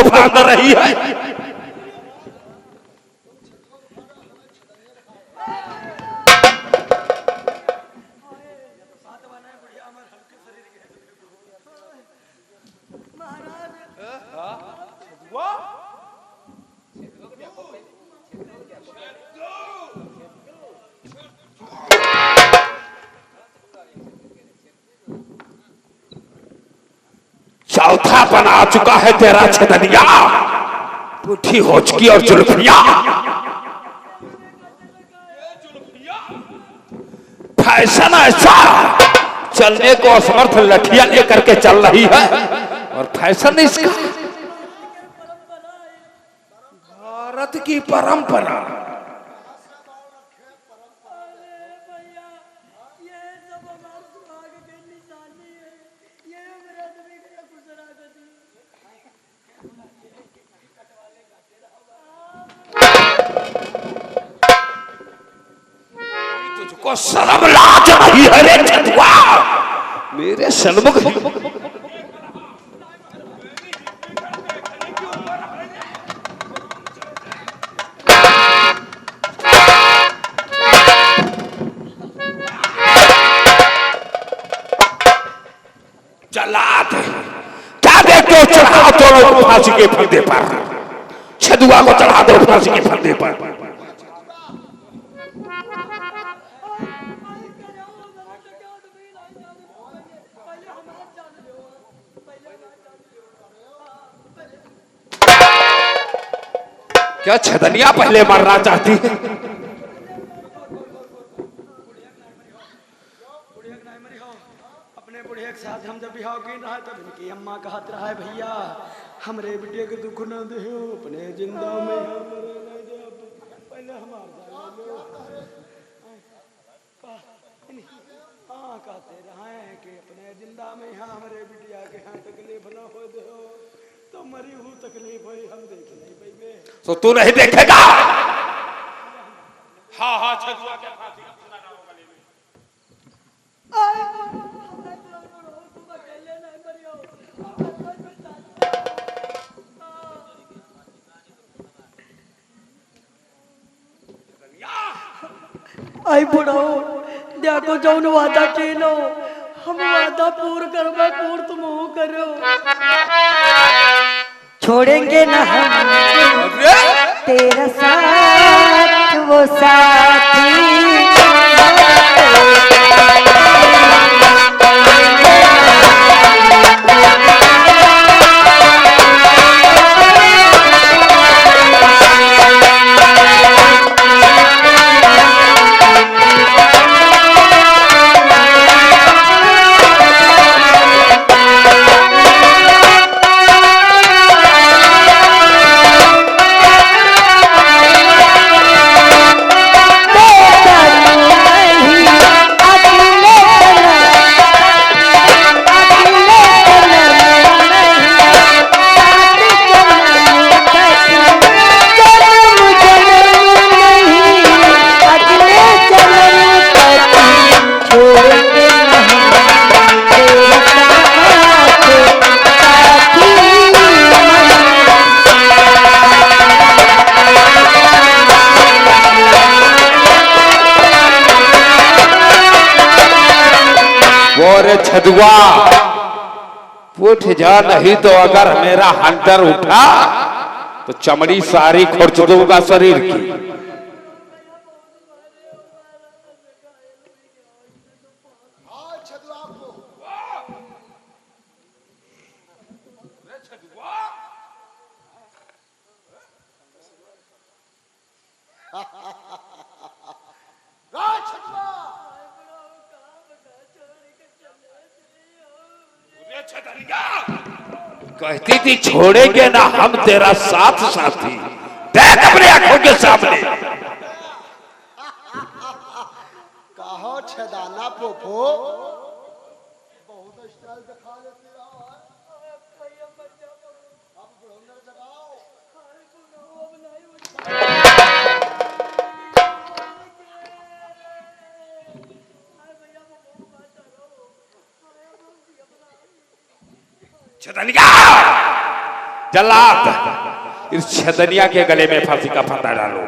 गुफा अंदर रही है। चौथा बना चुका है तेरा छदनिया, पुठी होचकी और जुल्फिया। फैशन ऐसा चलने को असमर्थ लठिया लेकर के चल रही है, और फैशन इसका भारत की परंपरा। तुझको शर्म लाज नहीं है रे चंदुआ, मेरे सन्मुख चला दे। क्या देखते हो? चढ़ाओ दोनों फांसी के फंदे पर, छदुआ को चढ़ा दो फांसी के फंदे पर। क्या छदनिया पहले मरना चाहती है? अपने बुढ़िया के साथ हम जब बिहाव की ना तब इनकी अम्मा कहत रहा है, भैया हमरे बेटे के दुख न दे, अपने जिंदा में पहले हमार हाँ कहते रहे कि अपने जिंदा में यहाँ हमारे बिटिया के यहाँ तकलीफ न हो दो, तो मरी हूँ तकलीफ हुई हम देख नहीं पाएंगे। तो तू नहीं देखेगा? हाँ हाँ छदुआ के फांसी का सुना ना होगा लेने। आई बुढ़ाओ देखो जौन वादा के लो, हम वादा पूर्ण करवा पूर्ण तुम हो करो। छोड़ेंगे न हम तेरा साथ वो साथी। छदुआ उठ जा, नहीं तो अगर मेरा हंटर उठा तो चमड़ी सारी खुर्च दूंगा शरीर की। कहती थी छोड़ेंगे ना हम तेरा साथ साथी, देख अपने आंखों के सामने। कहो छदाना पोपो, बहुत स्टाइल दिखा लेती रहो। छदनिया जल्लाद इस छदनिया के गले में फांसी का फंदा डालो।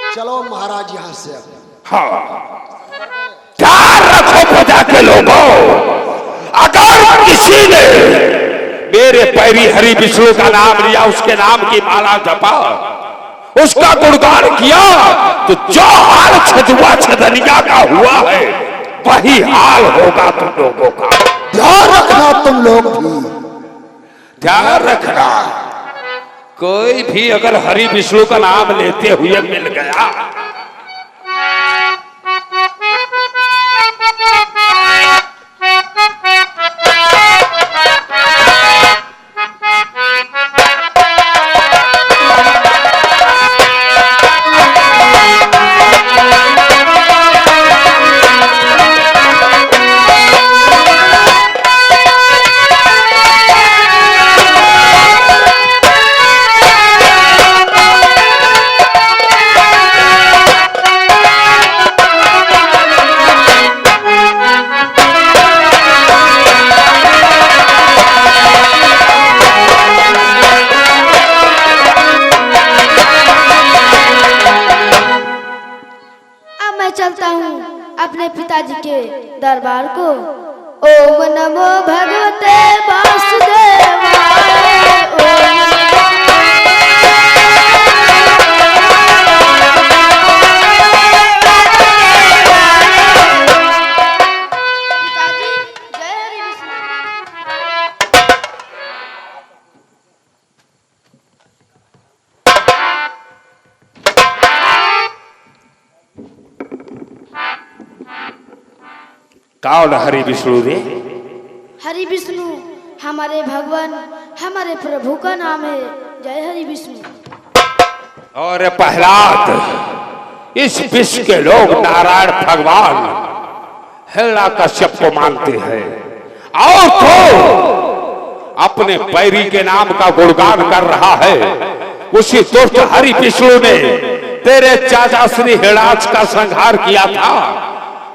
चलो महाराज यहाँ से अब। हाँ, ध्यान रखो प्रजा के लोगों, अगर किसी ने मेरे पैरी हरि विष्णु का नाम लिया, उसके नाम की माला जपा, उसका गुणगान किया, तो जो हाल छजुआ छदनिया का हुआ है वही हाल होगा तुम लोगों का। ध्यान रखना तुम लोग भी। ध्यान रखना, कोई भी अगर हरि विष्णु का नाम लेते हुए मिल गया, चलता हूँ अपने पिताजी के दरबार को। ओम नमो भगवते वासुदेवाय। पिताजी जय हरि विष्णु। कौन हरि विष्णु रे? हरि विष्णु हमारे भगवान हमारे प्रभु का नाम है। जय हरि विष्णु। और प्रहलाद, इस विश्व के लोग नारायण भगवान हिरण्यकश्यप को मानते हैं, और तो अपने पैरी के नाम का गुणगान कर रहा है। उसी दुष्ट हरि विष्णु ने तेरे चाचा श्री हिरणाक्ष का संहार किया था।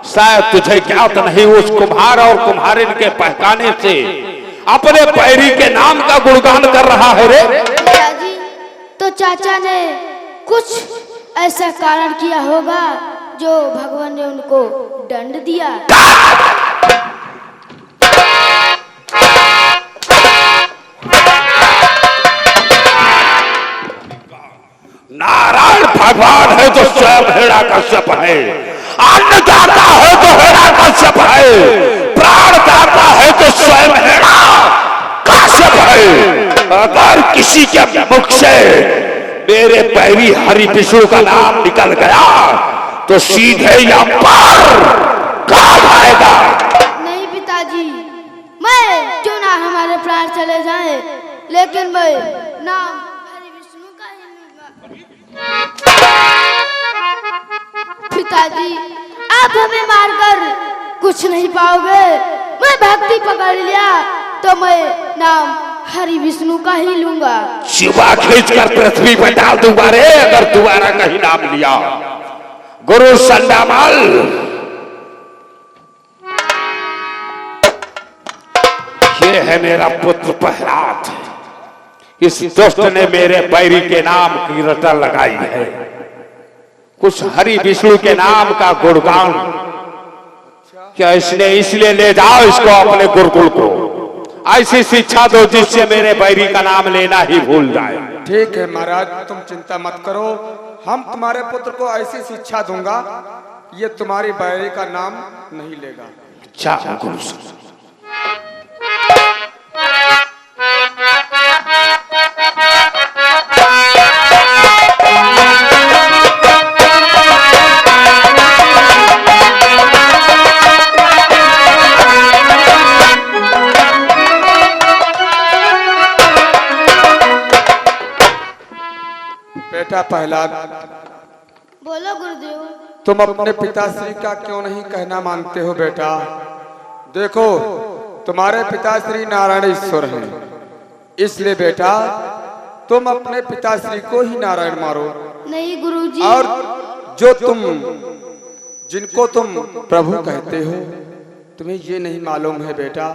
शायद तुझे ज्ञात नहीं, उस कुम्हार और कुम्हारिन के पहकाने से अपने पैरी के नाम का गुणगान कर रहा है रे। पिताजी तो चाचा ने कुछ ऐसा कारण किया होगा जो भगवान ने उनको दंड दिया। नारायण भगवान है तो स्वयं हिरण्यकश्यप है, अन्नदाता है तो हिरण्यकश्यप है, प्राणदाता है तो स्वयं हिरण्यकश्यप है। अगर किसी के मुख से मेरे पैरी हरि विष्णु का नाम निकल गया तो सीधे यहाँ पर काम आएगा। नहीं पिताजी, मैं क्यों ना हमारे प्राण चले जाएं, लेकिन मैं नाम हरि विष्णु का ही लूंगा। पिताजी आप हमें मारकर कुछ नहीं पाओगे। मैं भक्ति पकड़ लिया तो मैं नाम हरि विष्णु का ही लूंगा। शिवा खींच कर पृथ्वी पर डाल दूंगा रे अगर दोबारा कहीं नाम लिया। गुरु संडामाल, ये है मेरा पुत्र प्रहलाद। इस दुष्ट ने मेरे पैरी के नाम की रटा लगाई है। कुछ हरि विष्णु के नाम का गुणगान क्या इसने, इसलिए ले जाओ इसको अपने गुरुकुल को। ऐसी शिक्षा दो जिससे मेरे बैरी का नाम लेना ही भूल जाए। ठीक है महाराज, तुम चिंता मत करो, हम तुम्हारे पुत्र को ऐसी शिक्षा दूंगा, ये तुम्हारी बैरी का नाम नहीं लेगा। अच्छा गुरु साहब। बेटा प्रहलाद, बोलो गुरुदेव। तुम अपने पिताश्री का क्यों नहीं कहना मानते हो बेटा? देखो, तुम्हारे पिताश्री नारायण ईश्वर हैं, इसलिए बेटा तुम अपने पिताश्री को ही नारायण मारो। नहीं गुरुजी। और जो जिनको तुम प्रभु कहते हो, तुम्हें ये नहीं मालूम है बेटा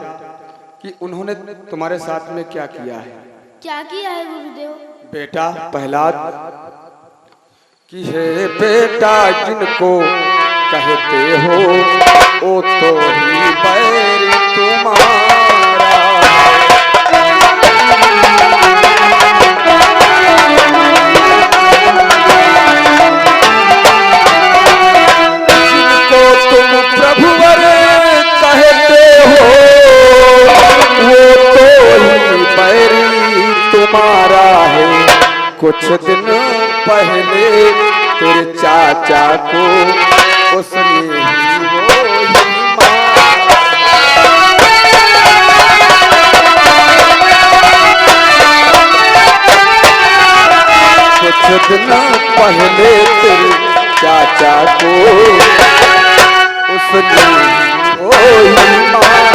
कि उन्होंने तुम्हारे साथ में क्या किया है? क्या किया है गुरुदेव? बेटा प्रहलाद कि हे बेटा जिनको कहते हो ओ तो ही बैर तुम्हारा। जिनको तुम प्रभुवर कहते हो वो तो ही बैर तुम्हारा है। कुछ दिन पहले तेरे चाचा को उसने ही वो ही मारा। कुछ दिन पहले तेरे चाचा को उसने ही वो ही मारा।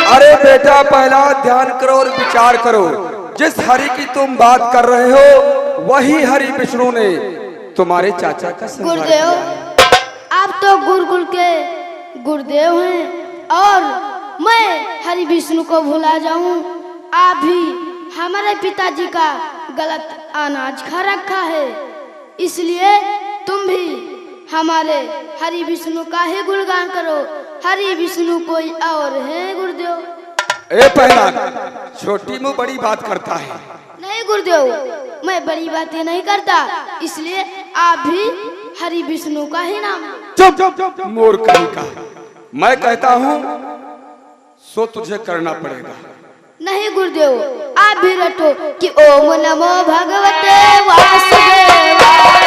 अरे बेटा पहला ध्यान करो और विचार करो, जिस हरि की तुम बात कर रहे हो वही हरि विष्णु ने तुम्हारे चाचा का संहार किया गुरुदेव, है। आप तो गुरुकुल के गुरुदेव हैं और मैं हरि विष्णु को भुला जाऊं। आप भी हमारे पिताजी का गलत अनाज खा रखा है, इसलिए तुम भी हमारे हरि विष्णु का ही गुणगान करो। हरि विष्णु कोई और है गुरुदेव। ए पहला छोटी मुंह बड़ी बात करता है। नहीं गुरुदेव, मैं बड़ी बातें नहीं करता, इसलिए आप भी हरि विष्णु का ही नाम। चुप मूर्ख कहीं का। मैं कहता हूँ सो तुझे करना पड़ेगा। नहीं गुरुदेव, आप भी रटो कि ओम नमो भगवते वासुदेवाय।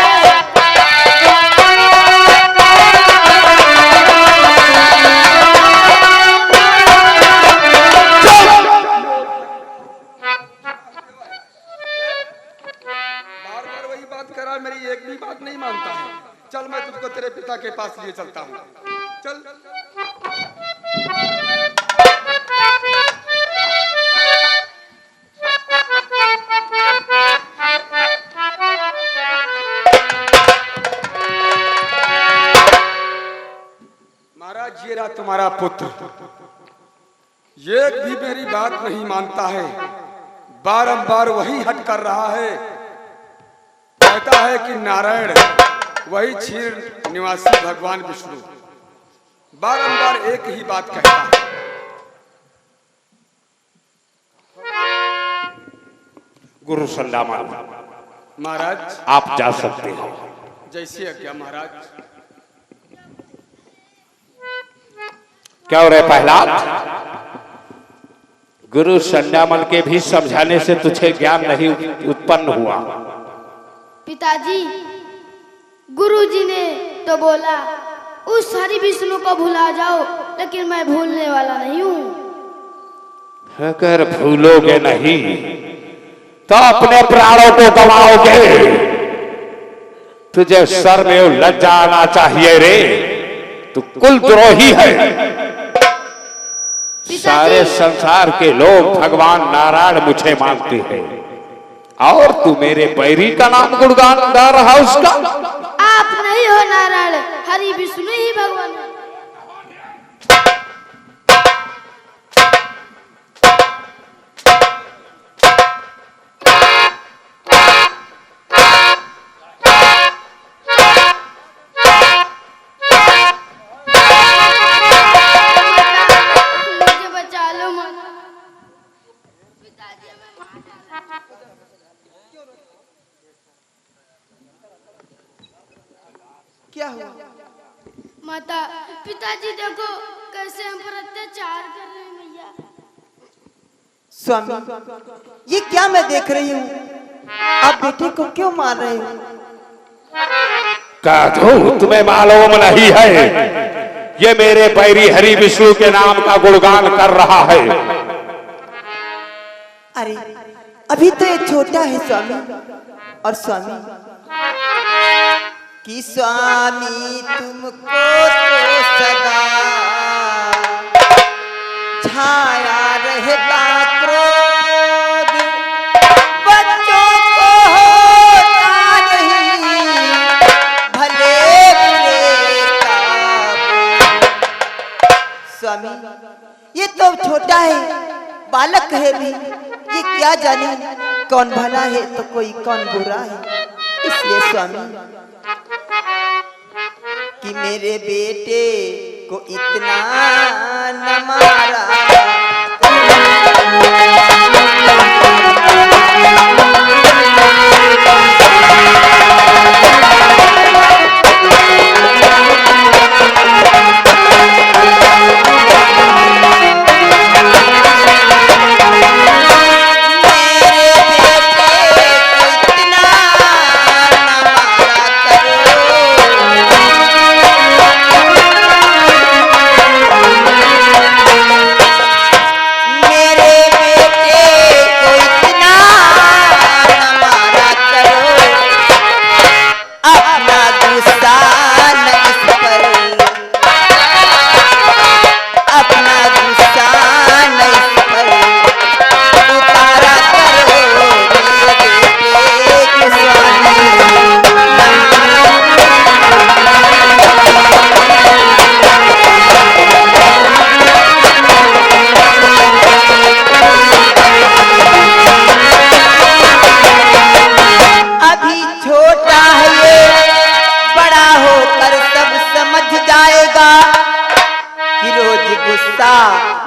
बार-बार वही बात करा, मेरी एक भी बात नहीं मानता है। चल मैं तुझको तेरे पिता के पास लिए चलता हूँ। चल महाराज, ये रहा तुम्हारा पुत्र। एक भी मेरी बात नहीं मानता है, बारंबार वही हट कर रहा है। कहता है कि नारायण वही क्षीर निवासी भगवान विष्णु, बारंबार एक ही बात कहता है। गुरु सल्लामन, महाराज आप जा सकते हो। जैसी आज्ञा महाराज। क्या हो रहा है प्रहलाद? गुरु संध्यामल के भी समझाने से तुझे ज्ञान नहीं उत्पन्न हुआ। पिताजी, गुरुजी ने तो बोला उस हरि विष्णु को भुला जाओ, लेकिन मैं भूलने वाला नहीं हूँ। अगर भूलोगे नहीं तो अपने प्राणों को गवाओगे। तुझे सर में लज्जा आना चाहिए रे, तू कुल द्रोही है। सारे संसार के लोग भगवान नारायण मुझे मानते हैं और तू मेरे बैरी का नाम गुणगान गा रहा उसका। आप नहीं हो नारायण, हरि विष्णु ही भगवान है। मुझे बचा लो माता। पिताजी क्या हुआ? माता, पिताजी देखो कैसे हम पर अत्याचार कर रहे हैं भैया। स्वामी, ये क्या मैं देख रही हूँ? आप बेटे को क्यों मार रहे हो? काधू, तुम्हें मालूम नहीं है ये मेरे बैरी हरि विष्णु के नाम का गुणगान कर रहा है। अरे अभी तो ये छोटा है स्वामी। और स्वामी कि स्वामी तुमको तो सदा छाया रहता क्रोध, बच्चों को होता नहीं भले बुरे का। स्वामी ये तो छोटा है, बालक है भी, ये क्या जाने कौन भला है तो कोई कौन बुरा है। इसलिए स्वामी कि मेरे बेटे को इतना न मारा।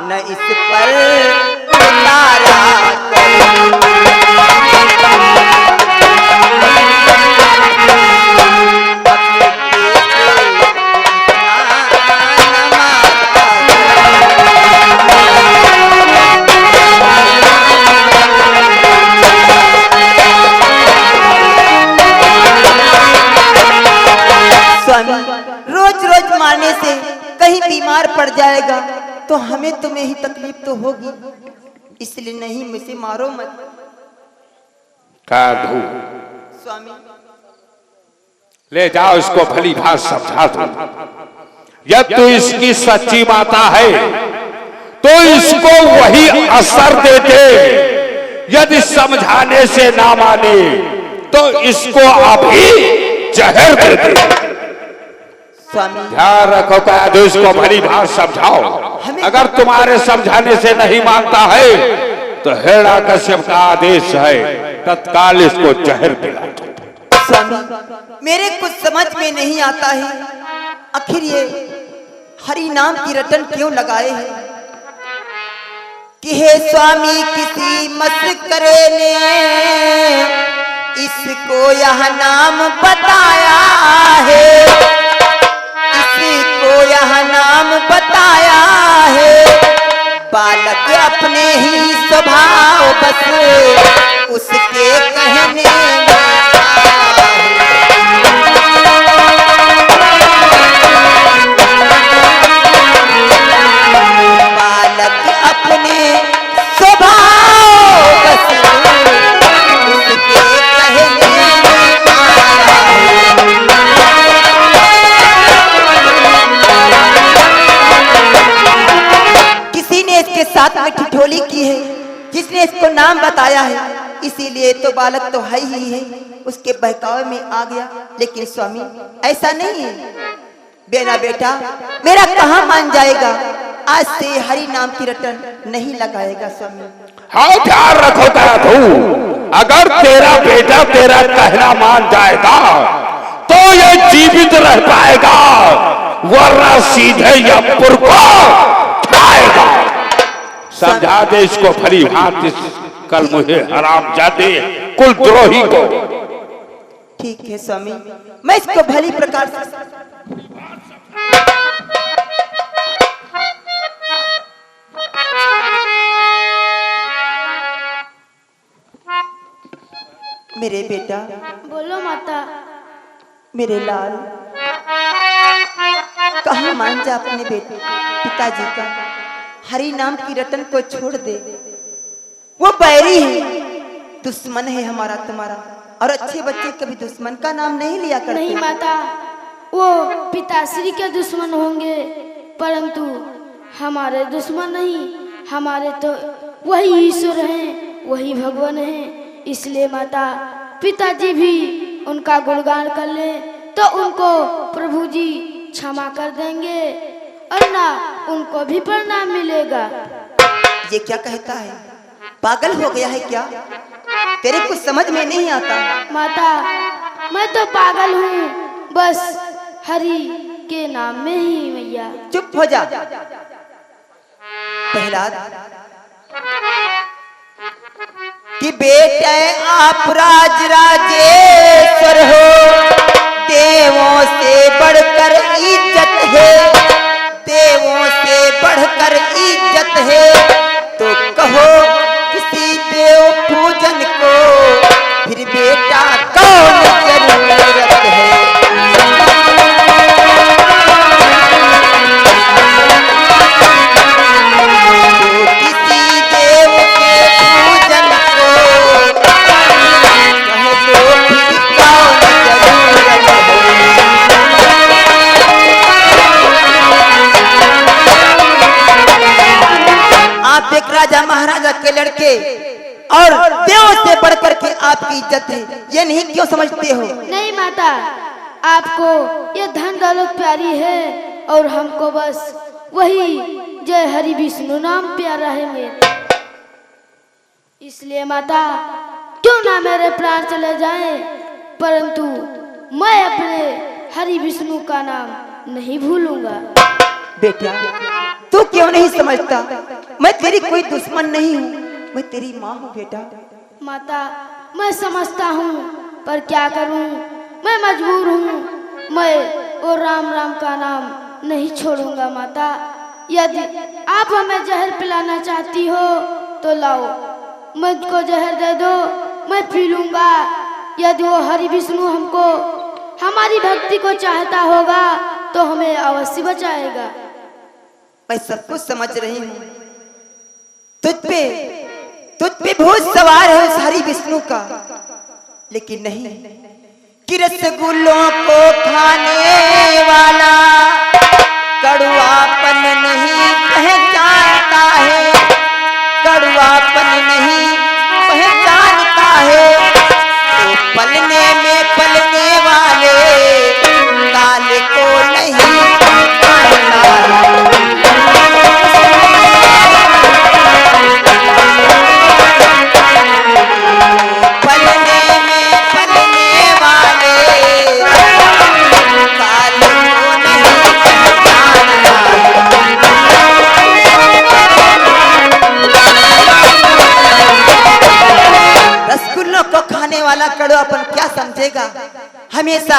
न इस पर उतारा स्वामी, रोज रोज मारने से कहीं बीमार पड़ जाएगा तो हमें तुम्हें ही तकलीफ तो होगी, इसलिए नहीं मुझे मारो मत। साधु स्वामी ले जाओ, इसको भली भात समझा दो। जब तू इसकी सच्ची माता है तो इसको वही असर दे दे। यदि समझाने से ना माने तो इसको अभी जहर दे दे। स्वामी ध्यान रखो साधु, इसको भली भात समझाओ। अगर तुम्हारे समझाने से नहीं मानता है तो हिरण्यकश्यप का आदेश है, तत्काल इसको जहर पिला दो। स्वामी मेरे कुछ समझ में नहीं आता है, आखिर ये हरि नाम की रटन क्यों लगाए हैं कि हे स्वामी किसी मस्करे ने इसको यह नाम बताया है, इसको यह नाम बताया है। बालक अपने ही स्वभाव बस उसके कहने में बालक अपने स्वभाव बस उसके कहने में किसी ने इसके साथ में ठिठोली की है, जिसने इसको नाम बताया है, इसीलिए तो बालक तो है ही है, उसके बहकावे में आ गया। लेकिन स्वामी ऐसा नहीं है, मेरा बेटा मेरा कहाँ मान जाएगा, आज से हरि नाम की रटन नहीं लगाएगा। स्वामी हाँ ध्यान रखो साधु, अगर तेरा बेटा तेरा कहना मान जाएगा तो ये जीवित रह पाएगा, वरना सीधे यमपुर को खाएगा। समझा दे इसको भली भांति, कल मुझे हराम जाते कुल द्रोही को। ठीक है स्वामी, मैं इसको भली प्रकार से मेरे बेटा, बोलो माता। मेरे लाल, कहाँ मान जा अपने बेटे पिताजी का, हरि नाम की रटन को छोड़ दे। वो बैरी है, दुश्मन है हमारा तुम्हारा। और अच्छे बच्चे कभी दुश्मन का नाम नहीं लिया करते। नहीं माता, वो पिताश्री के दुश्मन होंगे, परंतु हमारे दुश्मन नहीं। हमारे तो वही ईश्वर हैं, वही भगवान हैं। इसलिए माता, पिताजी भी उनका गुणगान कर ले तो उनको प्रभु जी क्षमा कर देंगे और ना उनको भी प्रणाम मिलेगा। ये क्या कहता है? पागल हो गया है क्या? तेरे कुछ समझ में नहीं आता। माता, मैं तो पागल हूँ, बस हरि के नाम में ही मैया। चुप हो जा प्रहलाद। कि बेटे आप राज राजेश्वर हो, देवों से बढ़कर इज्जत है, देवों से बढ़कर इज्जत है। तो कहो किसी देव पूजन को, फिर बेटा कौन जरूरत है। आप एक राजा महाराजा के लड़के और देव से बढ़कर के आपकी इज्जत है, ये नहीं क्यों समझते हो? नहीं माता, आपको ये धन दौलत प्यारी है और हमको बस वही जय हरि विष्णु नाम प्यारा है मेरे। इसलिए माता, क्यों ना मेरे प्राण चले जाएं, परंतु मैं अपने हरि विष्णु का नाम नहीं भूलूंगा। बेटा, तू क्यों नहीं समझता? मैं तेरी कोई दुश्मन नहीं हूँ, मैं तेरी माँ हूँ बेटा। माता, मैं समझता हूँ, पर क्या करूँ, मैं मजबूर हूँ। मैं वो राम राम का नाम नहीं छोड़ूंगा माता। यदि आप हमें जहर पिलाना चाहती हो तो लाओ, मुझको जहर दे दो, मैं पी लूंगा। यदि वो हरि विष्णु हमको हमारी भक्ति को चाहता होगा तो हमें अवश्य बचाएगा। मैं सब कुछ समझ रही हूँ। तुझ पे भूत सवार है उस हरि विष्णु का, लेकिन नहीं कि रसगुल्लों को खाने वाला कड़वापन नहीं पहचानता है, कड़वापन नहीं पहचानता है। तो पलने में पलने वाले काल को नहीं पहचानता है। वाला कड़वापन क्या समझेगा? हमेशा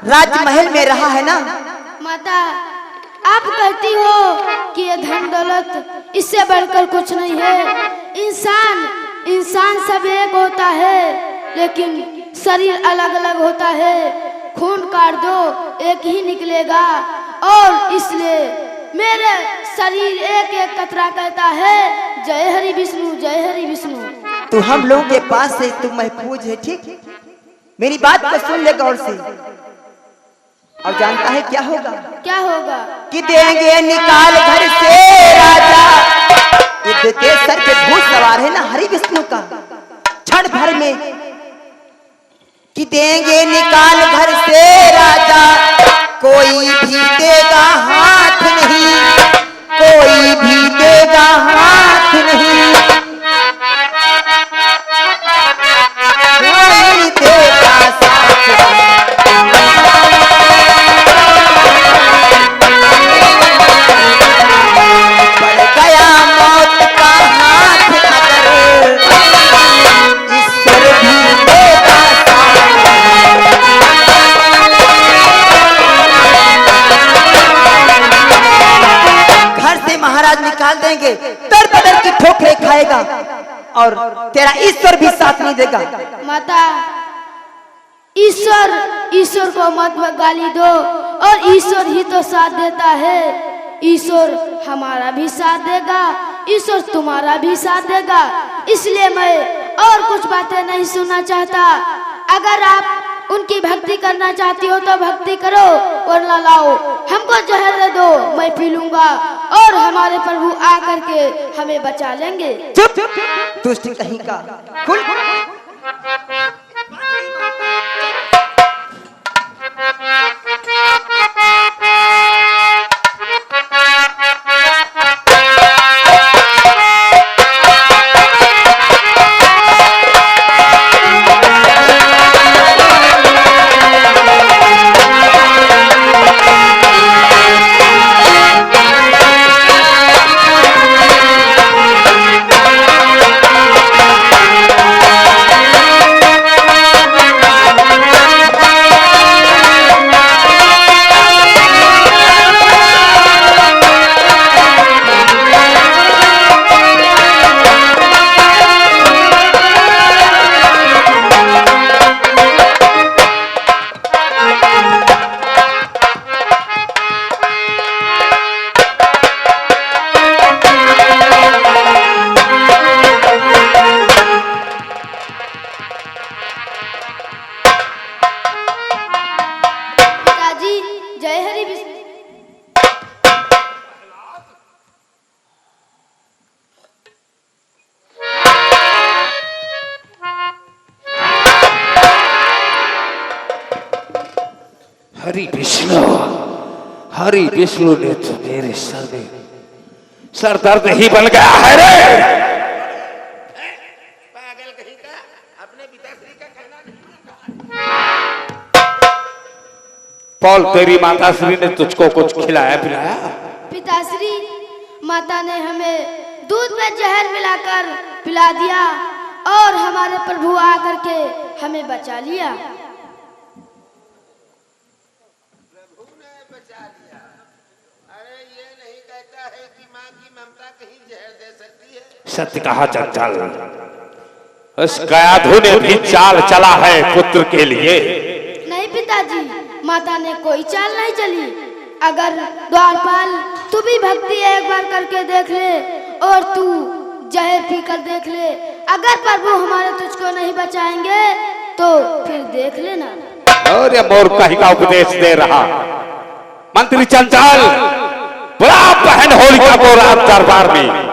राजमहल में रहा है ना। माता, आप कहती हो कि ये धन दौलत इससे बढ़कर कुछ नहीं है। इंसान सब एक होता है, लेकिन शरीर अलग अलग होता है। खून काट दो एक ही निकलेगा, और इसलिए मेरे शरीर एक एक कतरा कहता है जय हरि विष्णु, जय हरि विष्णु। तू हम लोगों के पास से तू महफूज है, ठीक? मेरी बात को सुन ले गौर से। और जानता है क्या होगा? क्या होगा? कि देंगे निकाल घर से राजा, युद्ध के सर पे भूत सवार है ना हरि विष्णु का, क्षण भर में। कि देंगे निकाल घर से राजा, कोई भी देगा हाथ नहीं, कोई भी देगा हाथ नहीं। निकाल देंगे, दर बदर की ठोकरें खाएगा और तेरा ईश्वर भी साथ नहीं देगा। माता, ईश्वर को मत गाली दो, और ईश्वर ही तो साथ देता है। ईश्वर हमारा भी साथ देगा, ईश्वर तुम्हारा भी साथ देगा। इसलिए मैं और कुछ बातें नहीं सुनना चाहता। अगर आप उनकी भक्ति करना चाहती हो तो भक्ति करो, वरना लाओ हमको जहर दे दो, मैं पी लूंगा और हमारे प्रभु आकर के हमें बचा लेंगे। चुप दुष्ट कहीं का, खुल। हरि विष्णु ने तो मेरे सर दर्द ही बन गया है रे। पागल कहीं का, अपने पिताश्री का कहना नहीं। पॉल, तेरी माताश्री ने तुझको कुछ खिलाया पिलाया? पिताश्री, माता ने हमें दूध में जहर मिलाकर पिला दिया और हमारे प्रभु आकर के हमें बचा लिया। सत्य कहा चंचल, उस गयाधु ने भी चाल चला है पुत्र के लिए। नहीं पिताजी, माता ने कोई चाल नहीं चली। अगर द्वारपाल तू भी भक्ति एक बार करके देख ले और तू जहर पी कर देख ले, अगर प्रभु हमारे तुझको नहीं बचाएंगे तो फिर देख लेना। और ये मोर कहीं का उपदेश दे रहा। मंत्री चंचल, बुला बहन होलिका को रात दरबार में।